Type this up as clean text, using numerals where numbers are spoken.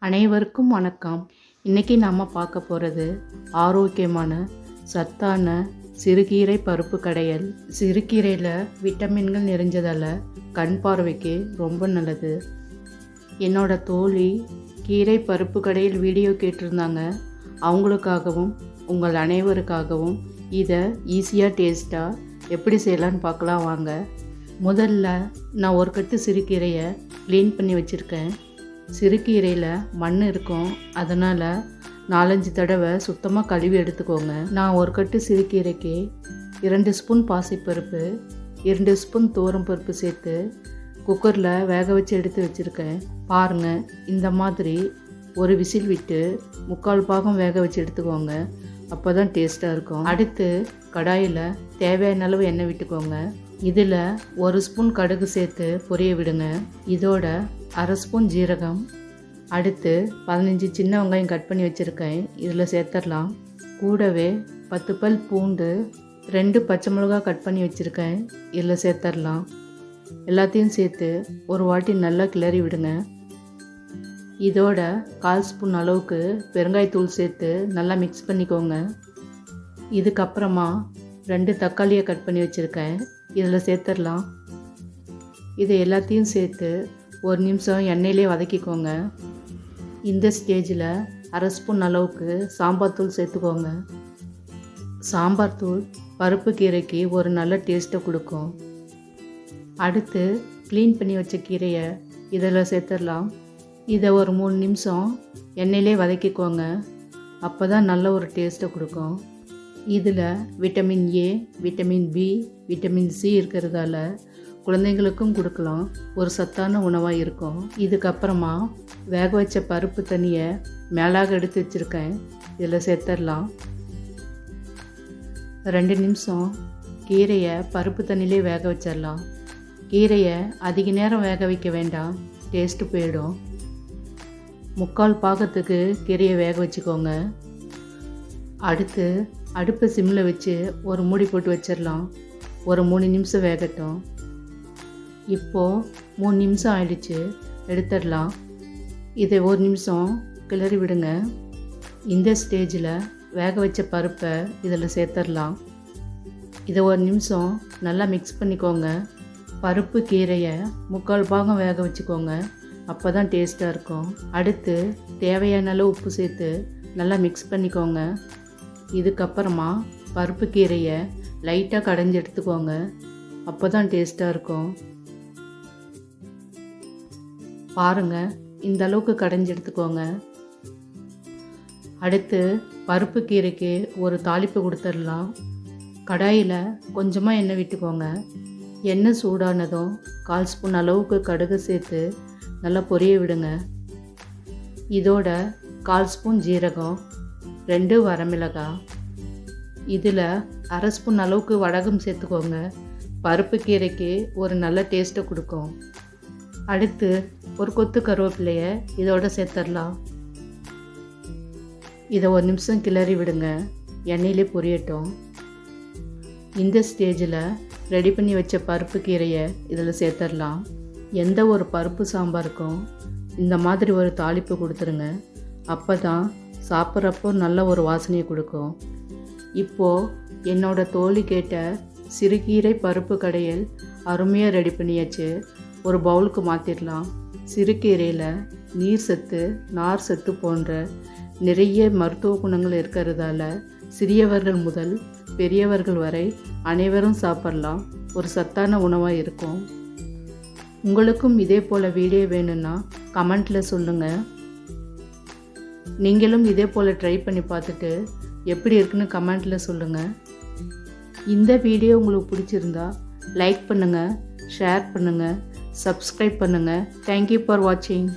அனைவருக்கும் வணக்கம். இன்றைக்கி நாம் பார்க்க போகிறது ஆரோக்கியமான சத்தான சிறுகீரை பருப்பு கடையல். சிறுகீரையில் விட்டமின்கள் நிறைஞ்சதால் கண் பார்வைக்கு ரொம்ப நல்லது. என்னோட தோழி கீரை பருப்பு கடையல் வீடியோ கேட்டிருந்தாங்க. அவங்களுக்காகவும் உங்கள் அனைவருக்காகவும் இதை ஈஸியாக டேஸ்ட்டாக எப்படி செய்யலான்னு பார்க்கலாம் வாங்க. முதல்ல நான் ஒரு கட்டு சிறுகீரையை க்ளீன் பண்ணி வச்சுருக்கேன். சிறுகீரையில் மண் இருக்கும், அதனால் 4-5 தடவை சுத்தமாக கழுவி எடுத்துக்கோங்க. நான் ஒரு கட்டு சிறுகீரைக்கு 2 ஸ்பூன் பாசிப்பருப்பு, 2 ஸ்பூன் துவரம்பருப்பு சேர்த்து குக்கரில் வேக வச்சு எடுத்து வச்சுருக்கேன். பாருங்கள், இந்த மாதிரி ஒரு விசில் விட்டு 3/4 பாகம் வேக வச்சு எடுத்துக்கோங்க. அப்போ தான் டேஸ்ட்டாக இருக்கும். அடுத்து கடாயில் தேவையான அளவு எண்ணெய் விட்டுக்கோங்க. இதில் 1 ஸ்பூன் கடுகு சேர்த்து பொரிய விடுங்க. இதோட 1/2 ஸ்பூன் ஜீரகம், அடுத்து 15 சின்ன வெங்காயம் கட் பண்ணி வச்சுருக்கேன், இதில் சேர்த்துடலாம். கூடவே 10 பல் பூண்டு, 2 பச்சை மிளகா கட் பண்ணி வச்சுருக்கேன், இதில் சேர்த்துடலாம். எல்லாத்தையும் சேர்த்து ஒரு வாட்டி நல்லா கிளறி விடுங்க. இதோட 1/4 ஸ்பூன் அளவுக்கு பெருங்காயத்தூள் சேர்த்து நல்லா மிக்ஸ் பண்ணிக்கோங்க. இதுக்கப்புறமா 2 தக்காளியை கட் பண்ணி வச்சுருக்கேன், இதில் சேர்த்துடலாம். இது எல்லாத்தையும் சேர்த்து 1 நிமிஷம் எண்ணெயிலே வதக்கிக்கோங்க. இந்த ஸ்டேஜில் 1/2 ஸ்பூன் அளவுக்கு சாம்பார் தூள் சேர்த்துக்கோங்க. சாம்பார் தூள் பருப்பு கீரைக்கு ஒரு நல்ல டேஸ்ட்டை கொடுக்கும். அடுத்து க்ளீன் பண்ணி வச்ச கீரையை இதில் சேர்த்துடலாம். இதை ஒரு 3 நிமிஷம் எண்ணெயிலே வதக்கிக்கோங்க. அப்போ தான் நல்ல ஒரு டேஸ்ட்டை கொடுக்கும். இதில் vitamin A, vitamin B, vitamin C இருக்கிறதால குழந்தைங்களுக்கும் கொடுக்கலாம். ஒரு சத்தான உணவாக இருக்கும். இதுக்கப்புறமா வேக வச்ச பருப்பு தண்ணியை மேலாக எடுத்து வச்சுருக்கேன், இதில் சேர்த்துடலாம். 2 நிமிஷம் கீரையை பருப்பு தண்ணியிலே வேக வச்சிடலாம். கீரையை அதிக நேரம் வேக வைக்க வேண்டாம், டேஸ்ட்டு போயிடும். 3/4 பாகத்துக்கு கீரையை வேக வச்சுக்கோங்க. அடுத்து அடுப்பை சிம்மில் வச்சு ஒரு மூடி போட்டு வச்சிடலாம். ஒரு 3 நிமிஷம் வேகட்டும். இப்போது 3 நிமிஷம் ஆயிடுச்சு, எடுத்துடலாம். இதை 1 நிமிஷம் கிளறி விடுங்க. இந்த ஸ்டேஜில் வேக வச்ச பருப்பை இதில் சேர்த்துடலாம். இதை 1 நிமிஷம் நல்லா மிக்ஸ் பண்ணிக்கோங்க. பருப்பு கீரையை 3/4 பாகம் வேக வச்சுக்கோங்க, அப்போ தான் டேஸ்ட்டாக இருக்கும். அடுத்து தேவையான அளவு உப்பு சேர்த்து நல்லா மிக்ஸ் பண்ணிக்கோங்க. இதுக்கப்புறமா பருப்பு கீரையை லைட்டாக கடைஞ்சி எடுத்துக்கோங்க, அப்போ தான் டேஸ்ட்டாக இருக்கும். பாருங்கள், இந்த அளவுக்கு கடைஞ்சி எடுத்துக்கோங்க. அடுத்து பருப்பு கீரைக்கு ஒரு தாளிப்பு கொடுத்துடலாம். கடாயில் கொஞ்சமாக எண்ணெய் விட்டுக்கோங்க. எண்ணெய் சூடானதும் 1/4 ஸ்பூன் அளவுக்கு கடுகு சேர்த்து நல்லா பொரிய விடுங்க. இதோட 1/4 ஸ்பூன் ஜீரகம், 2 வரமிளகாய், இதில் 1/2 ஸ்பூன் அளவுக்கு வடகம் சேர்த்துக்கோங்க. பருப்பு கீரைக்கு ஒரு நல்ல டேஸ்ட்டை கொடுக்கும். அடுத்து ஒரு கொத்து கருவேப்பிலையை இதோட சேர்த்துடலாம். இதை 1 நிமிஷம் கிளறி விடுங்க, எண்ணெயிலே பொரியட்டும். இந்த ஸ்டேஜில் ரெடி பண்ணி வச்ச பருப்பு கீரையை இதில் சேர்த்துடலாம். எந்த ஒரு பருப்பு சாம்பாருக்கும் இந்த மாதிரி ஒரு தாளிப்பு கொடுத்துருங்க, அப்போ தான் சாப்பிட்றப்போ நல்ல ஒரு வாசனையை கொடுக்கும். இப்போது என்னோட தோழி கேட்ட சிறுகீரை பருப்பு கடையல் அருமையாக ரெடி பண்ணியாச்சு. ஒரு பவுலுக்கு மாற்றிடலாம். சிறுகீரையில் நீர் சத்து, நார் சத்து போன்ற நிறைய மருத்துவ குணங்கள் இருக்கிறதால சிறியவர்கள் முதல் பெரியவர்கள் வரை அனைவரும் சாப்பிடலாம். ஒரு சத்தான உணவாக இருக்கும். உங்களுக்கும் இதே போல் வீடியோ வேணும்னா கமெண்ட்டில் சொல்லுங்கள். நீங்களும் இதே போல் ட்ரை பண்ணி பார்த்துட்டு எப்படி இருக்குன்னு கமெண்ட்டில் சொல்லுங்கள். இந்த வீடியோ உங்களுக்கு பிடிச்சிருந்தா லைக் பண்ணுங்கள், ஷேர் பண்ணுங்கள், சப்ஸ்கிரைப் பண்ணுங்கள். தேங்க்யூ ஃபார் வாட்சிங்.